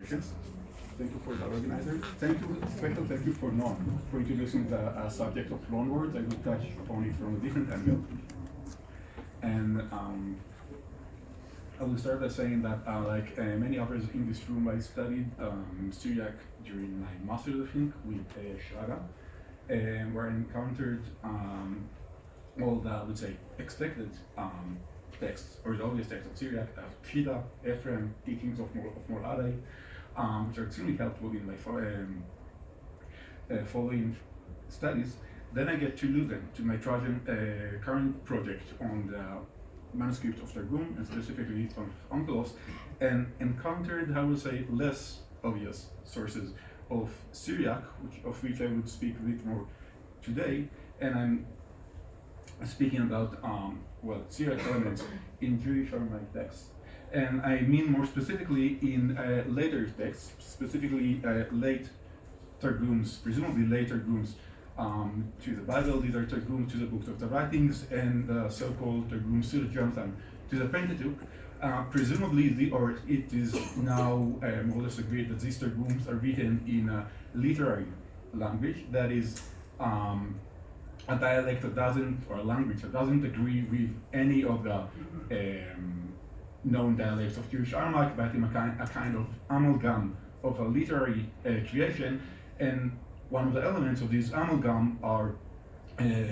questions. Thank you for the organizers. Special thank you for Noam for introducing the subject of loanwords. I will touch upon it from a different angle. And I will start by saying that, like many others in this room, I studied Syriac during my master's, I think, with Shara, where I encountered all the, I would say, expected texts, or the obvious texts of Syriac, as Shida, Ephraim, teachings of Moradai, which are extremely helpful in my following studies. Then I get to Leuven, to my current project on the manuscript of Targum, and specifically of Onkelos, and encountered, I would say, less obvious sources of Syriac, of which I would speak a bit more today. And I'm speaking about Syriac elements in Jewish Aramaic texts. And I mean more specifically in later texts, specifically late Targums, presumably late Targums to the Bible. These are Targums to the books of the Writings, and the so-called Targums Pseudo-Jonathan to the Pentateuch. Presumably, it is now more or less agreed that these Targums are written in a literary language, that is a dialect that doesn't, or a language that doesn't agree with any of the known dialects of Jewish Aramaic, but in a kind of amalgam of a literary creation. And one of the elements of this amalgam are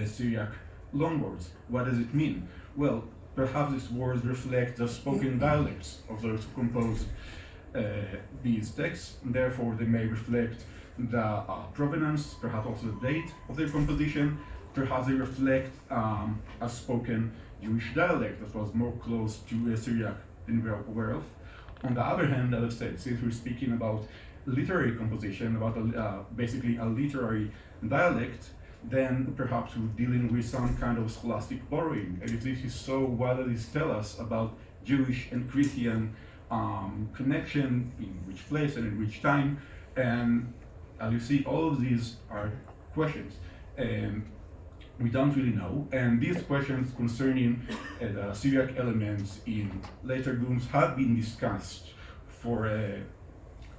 Syriac loanwords. What does it mean? Well, perhaps these words reflect the spoken dialects of those who composed these texts, and therefore they may reflect the provenance, perhaps also the date of their composition. Perhaps they reflect a spoken Jewish dialect that was more close to Syriac than we are aware of. On the other hand, as I said, since we're speaking about literary composition, about basically a literary dialect, then perhaps we're dealing with some kind of scholastic borrowing. And if this is so, what does this tell us about Jewish and Christian connection, in which place and in which time? And as you see, all of these are questions. And we don't really know, and these questions concerning the Syriac elements in later Targums have been discussed for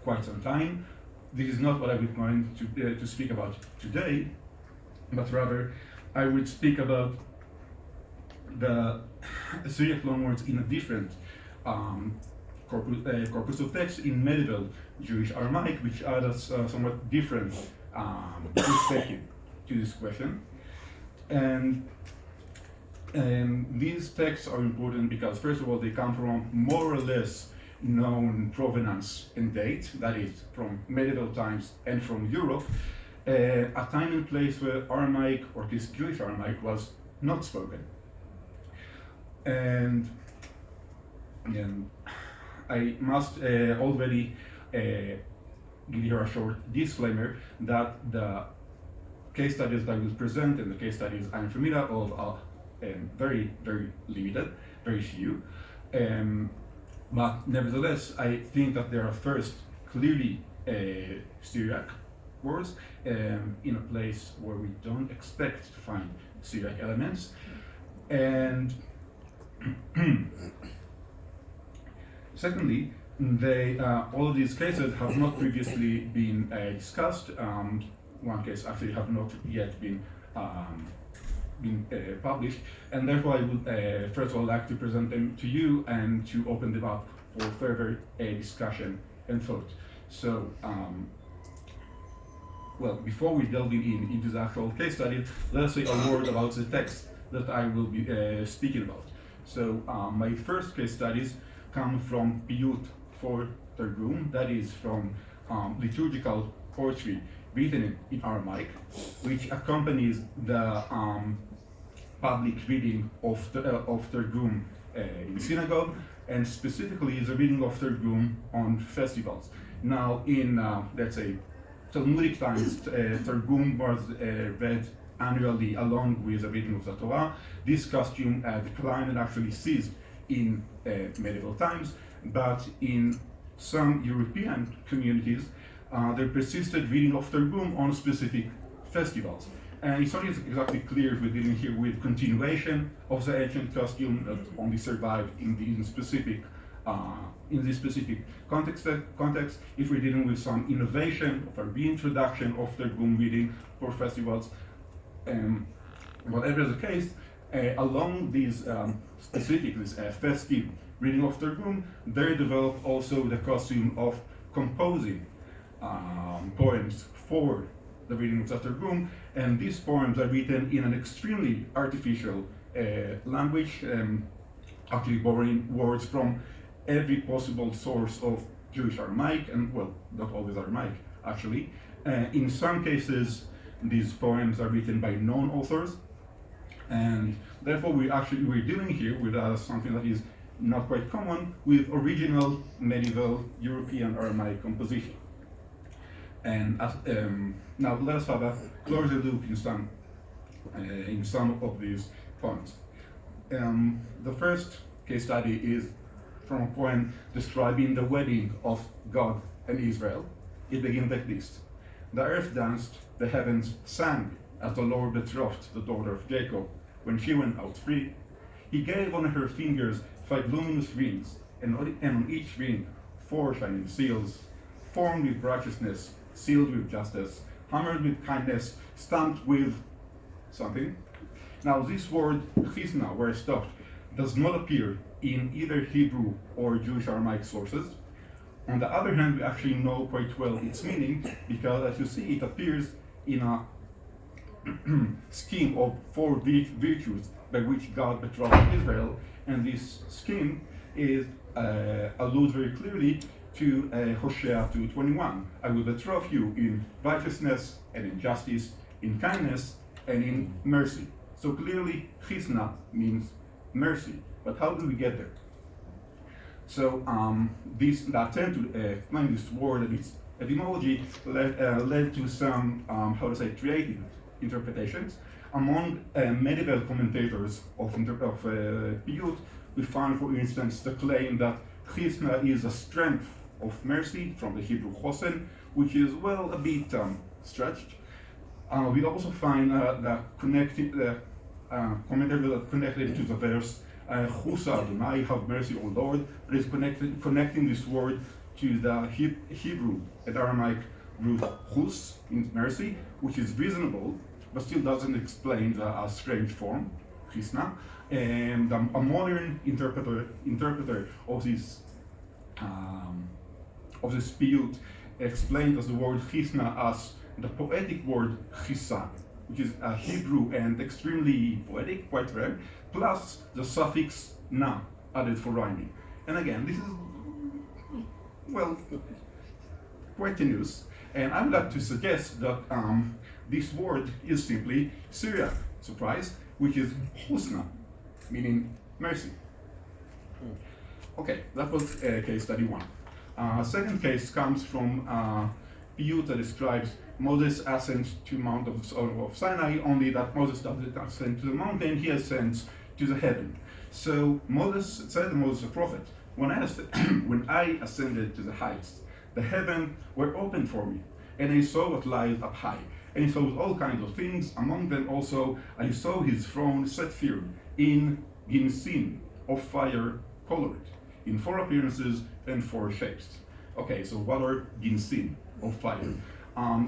quite some time. This is not what I was going to speak about today, but rather I would speak about the Syriac loanwords in a different corpus of texts in medieval Jewish Aramaic, which add a somewhat different perspective to this question. And these texts are important because, first of all, they come from more or less known provenance and date, that is, from medieval times and from Europe, a time and place where Aramaic, or at least Jewish Aramaic, was not spoken. And I must already give here a short disclaimer that the case studies that I will present and the case studies I'm familiar of are very, very limited, very few. But nevertheless, I think that there are first clearly Syriac words in a place where we don't expect to find Syriac elements. And secondly, all of these cases have not previously been discussed. One case actually have not yet been published, and therefore I would first of all like to present them to you and to open them up for further discussion and thought. So, before we delve into the actual case study, let us say a word about the text that I will be speaking about. So, my first case studies come from Piyut for Targum, that is from liturgical poetry written in Aramaic, which accompanies the public reading of Targum in synagogue, and specifically the reading of Targum on festivals. Now, in let's say Talmudic times, Targum was read annually along with the reading of the Torah. This custom declined and actually ceased in medieval times, but in some European communities, there persisted reading of Targum on specific festivals. And it's not exactly clear if we're dealing here with continuation of the ancient custom that only survived in specific in this specific context, if we're dealing with some innovation or reintroduction of Targum reading for festivals, whatever the case, along these festive reading of Targum, they developed also the custom of composing poems for the reading of the Targum, and these poems are written in an extremely artificial language, actually borrowing words from every possible source of Jewish Aramaic, and well, not always Aramaic, actually. In some cases, these poems are written by known authors, and therefore we're dealing here with something that is not quite common, with original medieval European Aramaic composition. And now let us have a closer look in some of these poems. The first case study is from a poem describing the wedding of God and Israel. It begins like this: "The earth danced, the heavens sang, as the Lord betrothed the daughter of Jacob. When she went out free, he gave on her fingers 5 luminous rings, and on each ring 4 shining seals, formed with righteousness, sealed with justice, hammered with kindness, stamped with something." Now this word chisna, where it stopped, does not appear in either Hebrew or Jewish Aramaic sources. On the other hand, we actually know quite well its meaning, because as you see, it appears in a scheme of 4 virtues by which God betrothed Israel, and this scheme alludes very clearly to Hosea 2:21. "I will betroth you in righteousness and in justice, in kindness and in mercy." So clearly, chisna means mercy. But how do we get there? So the attempt to explain this word and its etymology led to some, creative interpretations. Among medieval commentators of Piyut, we find, for instance, the claim that chisna is a strength of mercy, from the Hebrew chosen, which is, well, a bit stretched. We also find the commentator that connected to the verse, Chusa Adonai, have mercy, O Lord, that is connecting this word to the Hebrew and Aramaic root chus, means mercy, which is reasonable, but still doesn't explain the strange form, chisna. And a modern interpreter of this Piyut explained as the word chisna as the poetic word chisa, which is a Hebrew and extremely poetic, quite rare, plus the suffix na added for rhyming. And again, this is, well, quite tenuous. And I would like to suggest that this word is simply Syriac, surprise, which is husna, meaning mercy. Okay, that was case study 1. Second case comes from Piyut that describes Moses' ascent to Mount of Sinai, only that Moses doesn't ascend to the mountain, he ascends to the heaven. So Moses said to Moses, a prophet, when I ascended to the heights, the heaven were opened for me, and I saw what lies up high. And he saw all kinds of things, among them also I saw his throne set firm in ginsin of fire colored, in 4 appearances and 4 shapes. Okay, so what are ginsin of fire?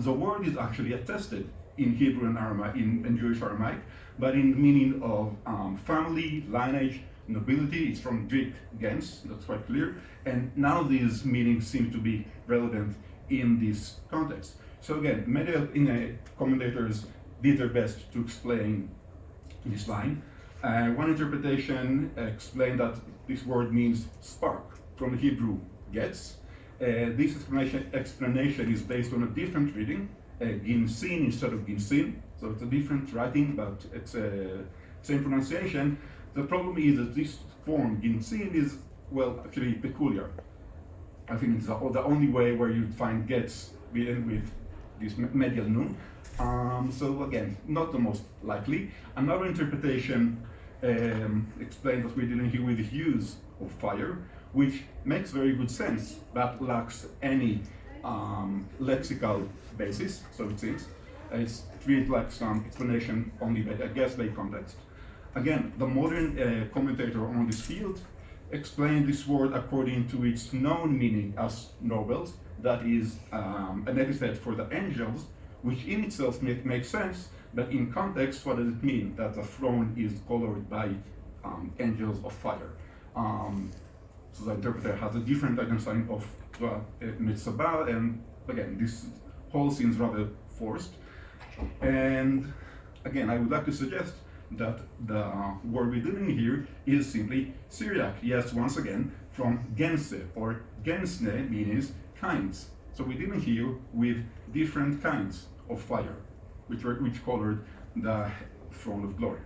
The word is actually attested in Hebrew and Aramaic, in Jewish Aramaic, but in meaning of family, lineage, nobility. It's from Greek gens, that's quite clear, and none of these meanings seem to be relevant in this context. So again, medieval commentators did their best to explain this line. One interpretation explained that this word means spark, from the Hebrew getz. This explanation is based on a different reading, ginsin instead of ginsin, so it's a different writing, but it's same pronunciation. The problem is that this form, ginsin, is, well, actually peculiar. I think it's the only way where you'd find gets written with this medial nun. So again, not the most likely. Another interpretation explains that we're dealing here with the hues of fire, which makes very good sense, but lacks any lexical basis, so it seems. It's treated like some explanation only by, I guess, by context. Again, the modern commentator on this field explained this word according to its known meaning as nobles, that is an epithet for the angels, which in itself makes sense, but in context, what does it mean that the throne is colored by angels of fire? So the interpreter has a different understanding of the mitzvah, and again, this whole seems rather forced. And again, I would like to suggest that the word we're dealing here is simply Syriac. Yes, once again, from gense, or gensne means kinds. So we're dealing here with different kinds of fire, which colored the throne of glory.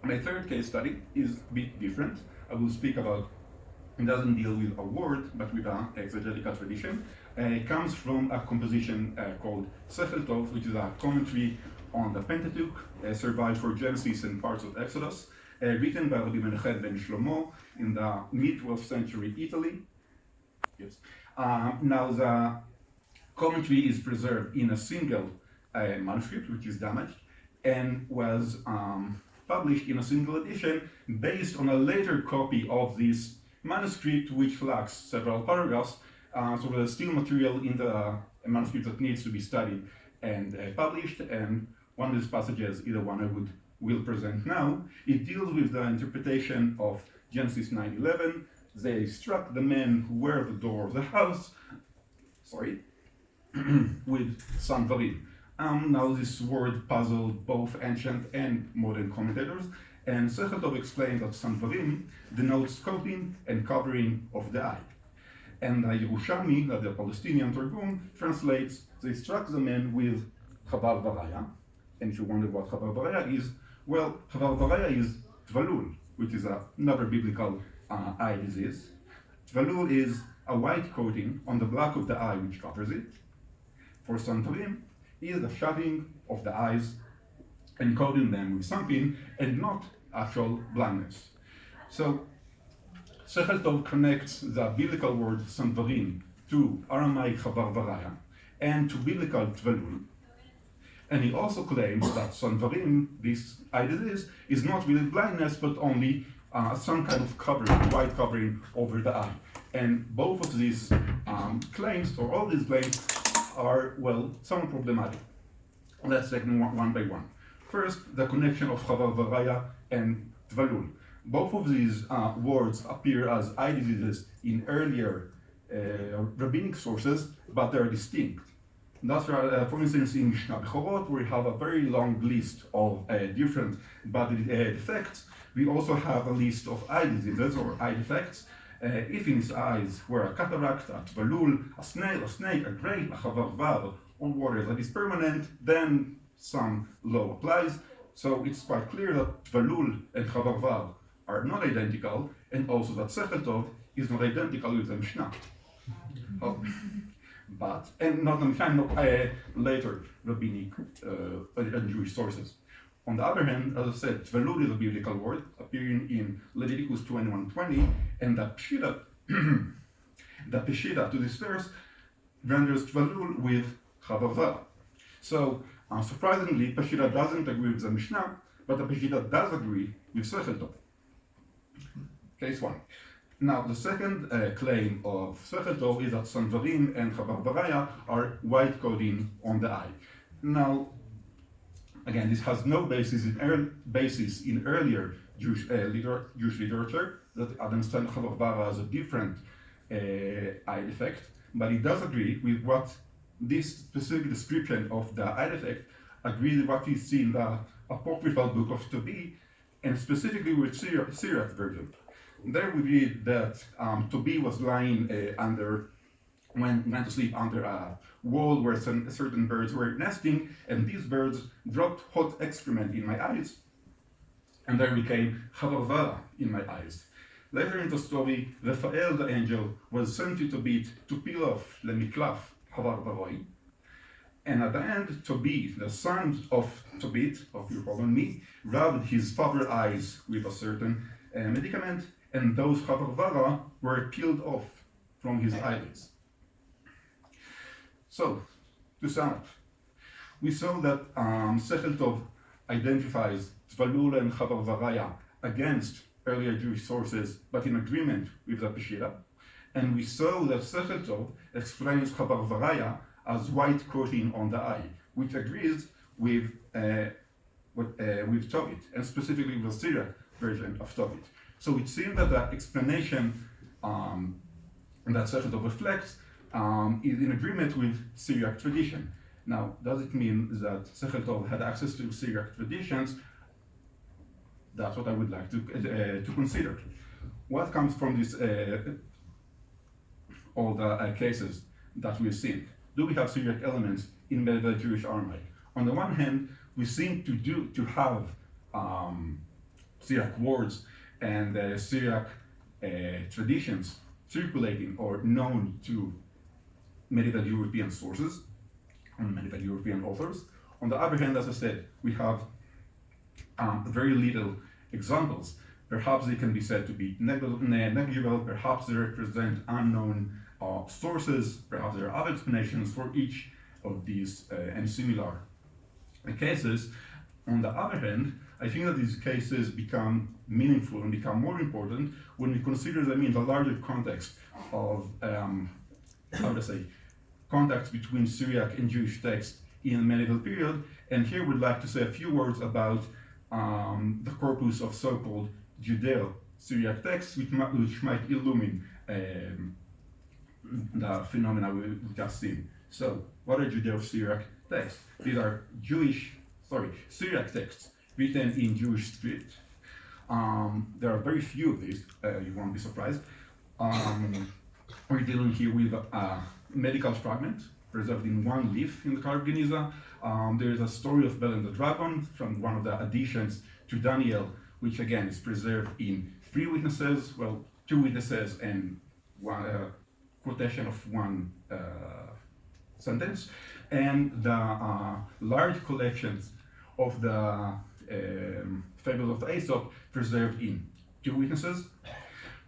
My third case study is a bit different. I will speak about, it doesn't deal with a word, but with an exegetical tradition. It comes from a composition called Sechel Tov, which is a commentary on the Pentateuch, survived for Genesis and parts of Exodus, written by Rabbi Menachem ben Shlomo in the mid-12th century Italy. Yes. Now the commentary is preserved in a single manuscript, which is damaged, and was published in a single edition based on a later copy of this manuscript, which lacks several paragraphs. So there's still material in the manuscript that needs to be studied and published, and one of these passages is the one I will present now. It deals with the interpretation of Genesis 9:11. They struck the men who were at the door of the house, with sanvarim. Now this word puzzled both ancient and modern commentators, and Sechel Tov explained that sanvarim denotes coating and covering of the eye. And the Yerushalmi, the Palestinian Targum, translates, they struck the men with chabar varaya. And if you wonder what chabar varaya is, well, chabar varaya is tvalul, which is another biblical eye disease. Tvalul is a white coating on the black of the eye which covers it. For sanvarim, is the shutting of the eyes and coating them with something, and not actual blindness. So Sechel Tov connects the biblical word sanvarim to Aramaic chabar varaya and to biblical tvalul. And he also claims that sanvarim, this eye disease, is not really blindness, but only some kind of covering, white covering over the eye. And both of these claims, or all these claims, are, well, somewhat problematic. Let's take them one by one. First, the connection of chabar varaya and tvalul. Both of these words appear as eye diseases in earlier rabbinic sources, but they're distinct. That's for instance, in Mishnah Bechorot, we have a very long list of different body defects. We also have a list of eye diseases or eye defects. If in his eyes were a cataract, a tvalul, a snail, a snake, a grape, a chavar or water that is permanent, then some law applies. So it's quite clear that tvalul and chavar are not identical, and also that Sechel Tov is not identical with the Mishnah. But, and not the Mishnah, not later rabbinic and Jewish sources. On the other hand, as I said, tvalul is a biblical word appearing in Leviticus 21:20, and the Peshitta to this verse renders tvalul with chavar. So, surprisingly, Peshitta doesn't agree with the Mishnah, but the Peshitta does agree with Sechel Tov. Case one. Now, the second claim of Sechel Tov is that sanvarim and chabar varaya are white coating on the eye. Now, again, this has no basis in earlier Jewish literature that understand chabar varaya as a different eye defect, but it does agree with what this specific description of the eye defect agrees with what we see in the apocryphal book of Tobi, and specifically with Syriac version. There we read that Tobi was lying went to sleep under a wall where certain birds were nesting, and these birds dropped hot excrement in my eyes, and there became chavar in my eyes. Later in the story, Raphael the angel was sent to Tobit to peel off lemiklaf chavar varoi, and at the end, Tobi, the son of Tobit, of Yehovah me, rubbed his father's eyes with a certain medicament, and those chavar vara were peeled off from his eyelids. So, to sum up, we saw that Sechel Tov identifies Tvalul and Chavar Varaya against earlier Jewish sources, but in agreement with the Peshitta. And we saw that Sechel Tov explains Chavar Varaya as white coating on the eye, which agrees with Tovit, and specifically with the Syriac version of Tovit. So it seems that the explanation that Sechel Tov reflects is in agreement with Syriac tradition. Now, does it mean that Sechel Tov had access to Syriac traditions? That's what I would like to consider. What comes from this, all the cases that we've seen? Do we have Syriac elements in medieval Jewish Aramaic? On the one hand, we seem to have Syriac words and Syriac traditions circulating or known to medieval European sources and medieval European authors. On the other hand, as I said, we have very little examples. Perhaps they can be said to be negligible, perhaps they represent unknown sources, perhaps there are other explanations for each of these and similar cases. On the other hand, I think that these cases become meaningful and become more important when we consider them in the larger context of, contacts between Syriac and Jewish texts in the medieval period. And here we'd like to say a few words about the corpus of so-called Judeo-Syriac texts, which might illumine the phenomena we've just seen. So, what are Judeo-Syriac texts? These are Syriac texts written in Jewish script. There are very few of these, you won't be surprised. We're dealing here with a medical fragment preserved in one leaf in the Kar Geniza. There is a story of Bel and the dragon from one of the additions to Daniel, which again is preserved in 3 witnesses, 2 witnesses and one quotation of one sentence, and the large collections of the fables of Aesop preserved in 2 witnesses.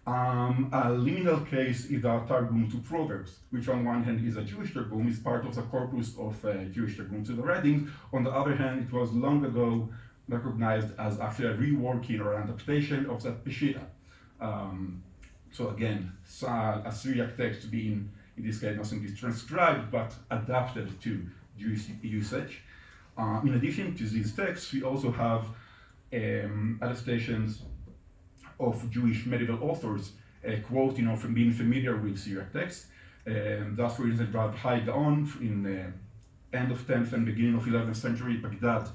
A liminal case is the Targum to Proverbs, which on one hand is a Jewish Targum, is part of the corpus of Jewish Targum to the Writings. On the other hand, it was long ago recognized as actually a reworking or adaptation of the Peshitta. So again, a Syriac text being, in this case, not simply transcribed, but adapted to Jewish usage. In addition to these texts, we also have attestations of Jewish medieval authors quoting or from being familiar with Syriac texts. Thus, for instance, Rav Hai Gaon in the end of 10th and beginning of 11th century Baghdad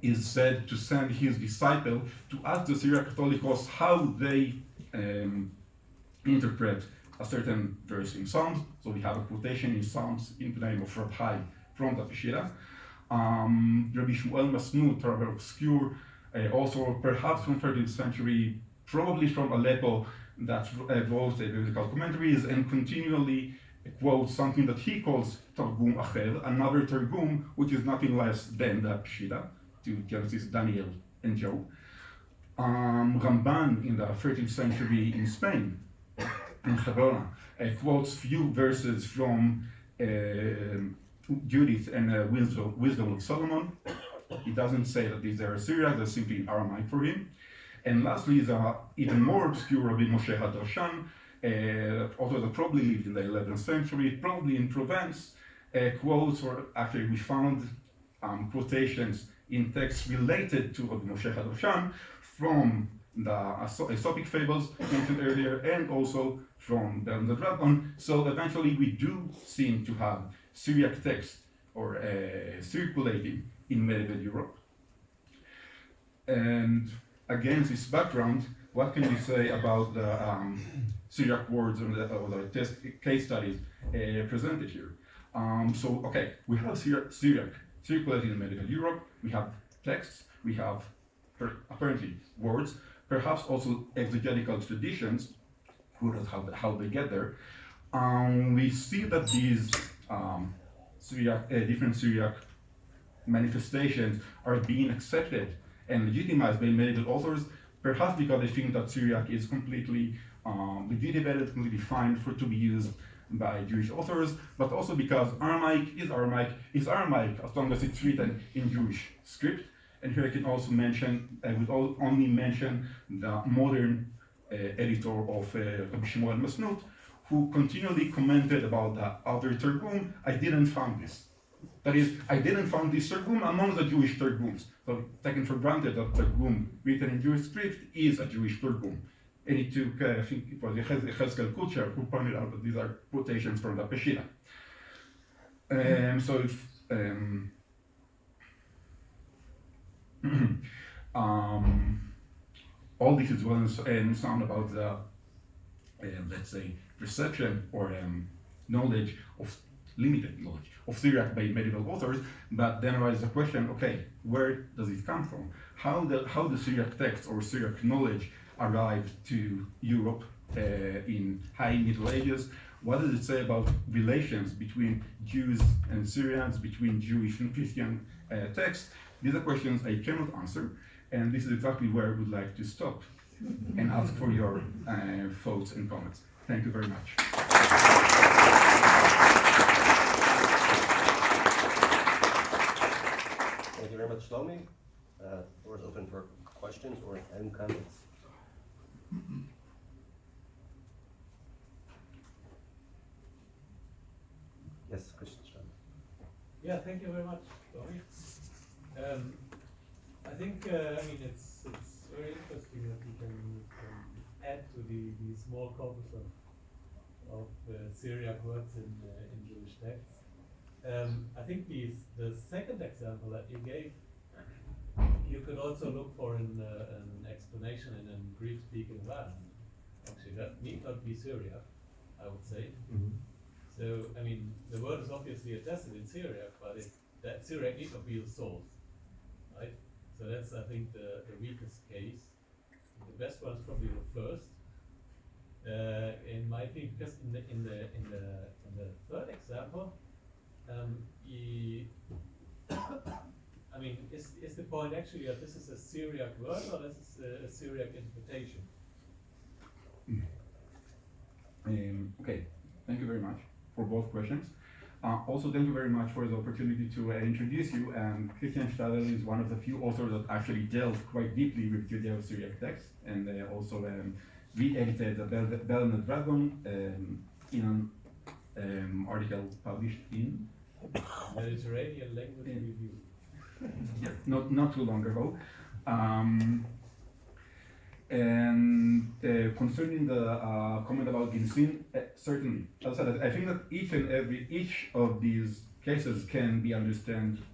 is said to send his disciple to ask the Syriac Catholicos how they interpret a certain verse in Psalms. So we have a quotation in Psalms in the name of Rav Hai from the Peshitta. Rabbi Shmuel Masnut, rather obscure, also perhaps from 13th century, probably from Aleppo, that wrote biblical commentaries and continually quotes something that he calls Targum Acher, another Targum, which is nothing less than the Peshitta, to Genesis, Daniel, and Job. Ramban in the 13th century in Spain, in Gerona, quotes few verses from Judith and Wisdom of Solomon. He doesn't say that these are Syriac, they're simply in Aramaic for him. And lastly, the even more obscure Rabbi Moshe HaDarshan, although that probably lived in the 11th century, probably in Provence, quotes, or actually we found quotations in texts related to Rabbi Moshe HaDarshan from the Aesopic fables mentioned earlier, and also from Bel and the Dragon. So eventually we do seem to have Syriac texts or circulating in medieval Europe. And against this background, what can we say about the Syriac words or the case studies presented here? Okay, we have Syriac circulating in medieval Europe, we have texts, we have apparently words, perhaps also exegetical traditions, who knows how they get there. We see that these different Syriac manifestations are being accepted and legitimized by medieval authors, perhaps because they think that Syriac is completely legitimated, completely fine to be used by Jewish authors, but also because Aramaic is Aramaic as long as it's written in Jewish script. And here I can also mention, I would only mention the modern editor of Rabbi Shmuel Masnut, who continually commented about the other Targum. I didn't find this. That is, I didn't find this Targum among the Jewish Targums. So taken for granted that Targum written in Jewish script is a Jewish Targum. And it took, I think it was Yechezkel Kutcher who pointed out that these are quotations from the Peshitta. So if all this is well and sound about the, let's say, perception or knowledge of limited knowledge of Syriac by medieval authors, but then arises the question: okay, where does it come from? How the Syriac text or Syriac knowledge arrived to Europe in high Middle Ages? What does it say about relations between Jews and Syrians, between Jewish and Christian texts? These are questions I cannot answer, and this is exactly where I would like to stop and ask for your thoughts and comments. Thank you very much. Thank you very much, Shlomi. The floor is open for questions or any comments. Yes, Christian. Yeah, thank you very much, Shlomi. I think it's very interesting that we can add to the small corpus of Syriac words in Jewish texts. I think the second example that you gave, you could also look for an explanation in a Greek-speaking environment. Actually, that need not be Syriac, I would say. Mm-hmm. So, I mean, the word is obviously attested in Syriac, but that Syriac need not be the source, right? So that's, I think, the weakest case. The best one is probably the first. In my opinion, because in the third example, I mean, is the point actually that this is a Syriac word or this is a Syriac interpretation? Okay, thank you very much for both questions. Also, thank you very much for the opportunity to introduce you. Christian Stadel is one of the few authors that actually dealt quite deeply with Judeo-Syriac texts, and also re-edited the Bell and the Dragon in an article published in Mediterranean Language Review. Yeah, not too long ago. And concerning the comment about Ginsin, certainly, as I said, I think that each of these cases can be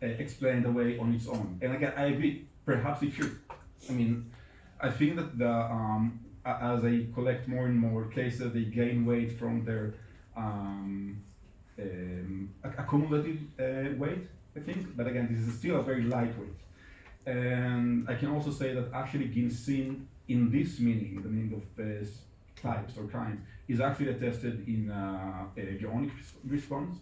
explained away on its own. And again, I agree, perhaps it should. I mean, I think that as they collect more and more cases, they gain weight from their accumulative weight, I think. But again, this is still a very lightweight. And I can also say that actually Ginsin, in this meaning, the meaning of types or kinds, is actually attested in a Geonic response.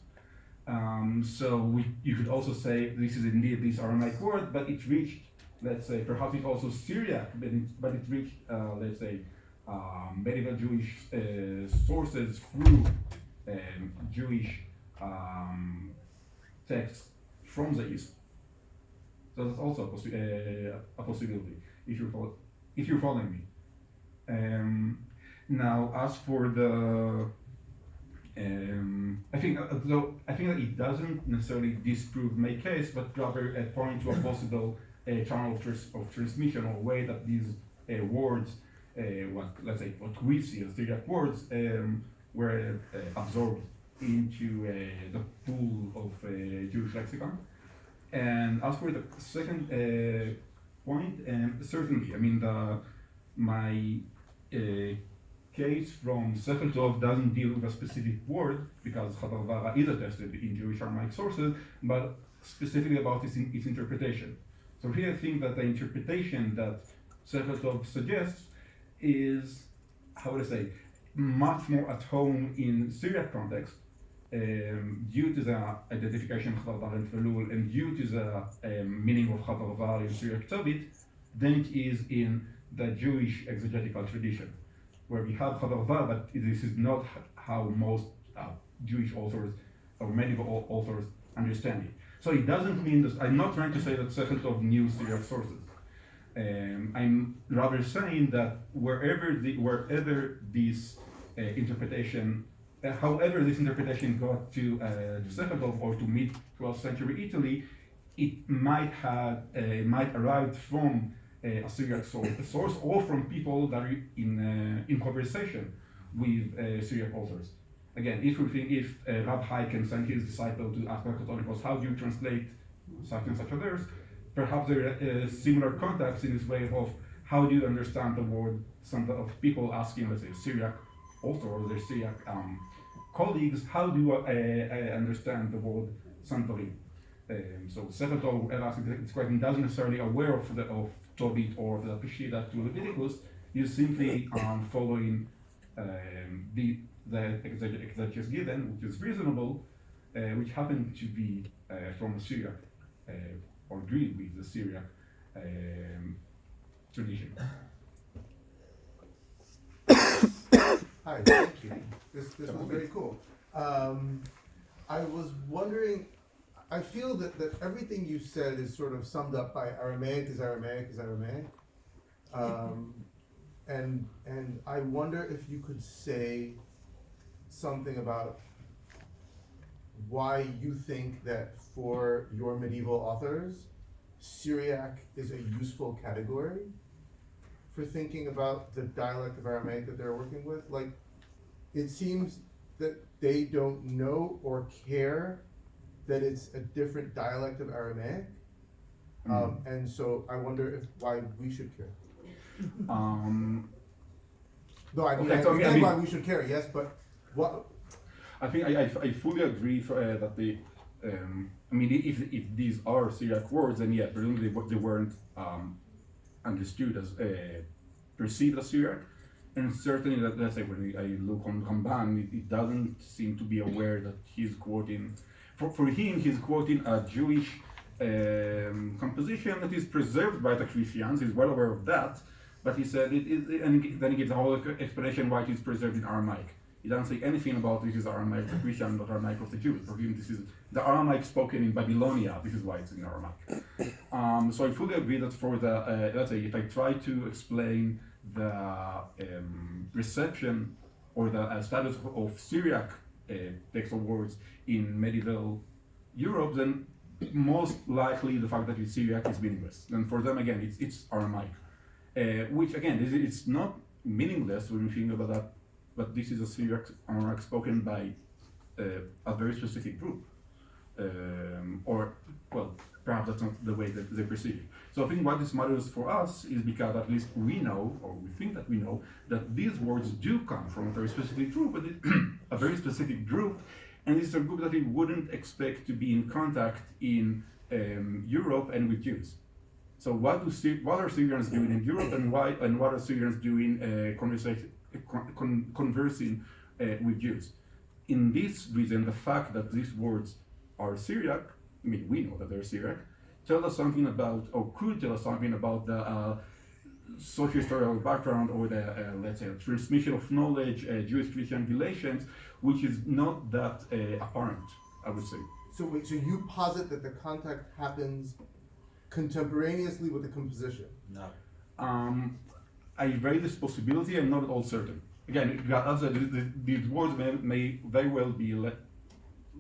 So you could also say this is indeed this Aramaic word, but it reached, let's say, perhaps it's also Syriac, but it reached, let's say, medieval Jewish sources through Jewish texts from the East. So that's also a possibility, if you're following me. Now, as for the, I think that it doesn't necessarily disprove my case, but rather point to a possible channel of transmission or way that these words, what we see as Syriac words, were absorbed into the pool of Jewish lexicon. And as for the second point, certainly, I mean, my case from Sefer Tov doesn't deal with a specific word, because Chatar Vara is attested in Jewish Aramaic sources, but specifically about its interpretation. So here I think that the interpretation that Sefer Tov suggests is, how would I say, much more at home in Syriac context, due to the identification of Chatar and Felul, and due to the meaning of Chatar Vara in Syriac Tovit, than it is in the Jewish exegetical tradition, where we have Chatar Vara, but this is not how most, Jewish authors or medieval authors understand it. So it doesn't mean that I'm not trying to say that Sechetov knew Syriac sources. I'm rather saying that wherever this interpretation, however this interpretation got to Sechetov or to mid-12th century Italy, it might arrive from a Syriac source, or from people that are in conversation with Syriac authors. Again, if Rab Heiken sent his disciple to ask Catholicos, how do you translate such and such a verse? Perhaps there are similar contexts in this way of how do you understand the word, some of people asking, let's say, Syriac author or their Syriac colleagues, how do you understand the word Santorin? So Sechetov, it's quite doesn't necessarily aware of Tobit or the Peshitta to Leviticus. He's simply following the exegesis given, which is reasonable, which happened to be from the Syriac or agree with the Syriac tradition. Hi, thank you. This was very cool. I was wondering, I feel that everything you said is sort of summed up by Aramaic is Aramaic is Aramaic. And I wonder if you could say something about why you think that for your medieval authors, Syriac is a useful category for thinking about the dialect of Aramaic that they're working with. Like, it seems that they don't know or care that it's a different dialect of Aramaic. And so I wonder why we should care. No, I mean, Okay, I understand why we should care, yes, but what? I think I fully agree that the I mean, if these are Syriac words, then yeah, presumably they weren't understood as perceived as Syriac, and certainly that, let's say when I look on Ramban, it doesn't seem to be aware that he's quoting. For him, he's quoting a Jewish composition that is preserved by the Christians. He's well aware of that, but he said and then he gives a whole explanation why it is preserved in Aramaic. He doesn't say anything about this is Aramaic of the Christian, not Aramaic of the Jews. For him, this is the Aramaic spoken in Babylonia. This is why it's in Aramaic. So I fully agree that for the let's say if I try to explain the reception or the status of Syriac text or words in medieval Europe, then most likely the fact that it's Syriac is meaningless. And for them, again, it's Aramaic, which again, it's not meaningless when you think about that. But this is a Syriac Aramaic spoken by a very specific group, or well, perhaps that's not the way that they perceive it. So I think what this matters for us is because at least we know, or we think that we know, that these words do come from a very specific group, but a very specific group, and it's a group that we wouldn't expect to be in contact in Europe and with Jews. So what are Syrians doing in Europe, and what are Syrians doing conversing with Jews? In this reason, the fact that these words are Syriac, I mean, we know that they're Syriac, tell us something about, or could tell us something about the socio-historical background or the, let's say, transmission of knowledge, Jewish-Christian relations, which is not that apparent, I would say. So wait, so you posit that the contact happens contemporaneously with the composition? No. I raise this possibility. I'm not at all certain. Again, as I said, these words may very well be,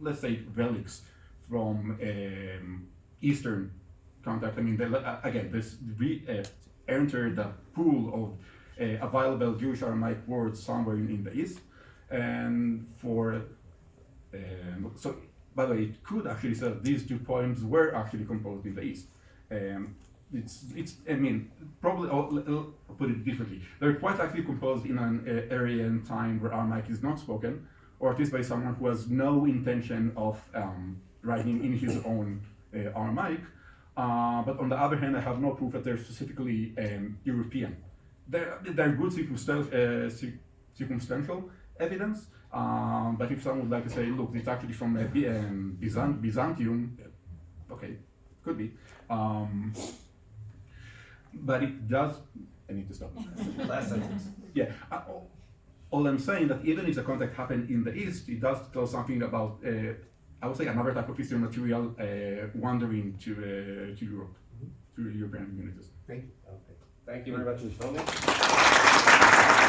let's say, relics from Eastern contact. I mean, again, this entered the pool of available Jewish Aramaic words somewhere in the East, and for so. By the way, it could actually say that these 2 poems were actually composed in the East. It's I mean, probably I'll put it differently. They're quite actually composed in an area and time where Aramaic is not spoken, or at least by someone who has no intention of writing in his own Aramaic. But on the other hand, I have no proof that they're specifically European. They're good circumstantial evidence. But if someone would like to say, look, it's actually from Byzantium, okay, could be. But it does. I need to stop. Last sentence. Yeah. all I'm saying that even if the contact happened in the East, it does tell something about, I would say, another type of history material wandering to Europe, to European communities. Thank you. Okay. Thank you very much, Mr. Shlomi.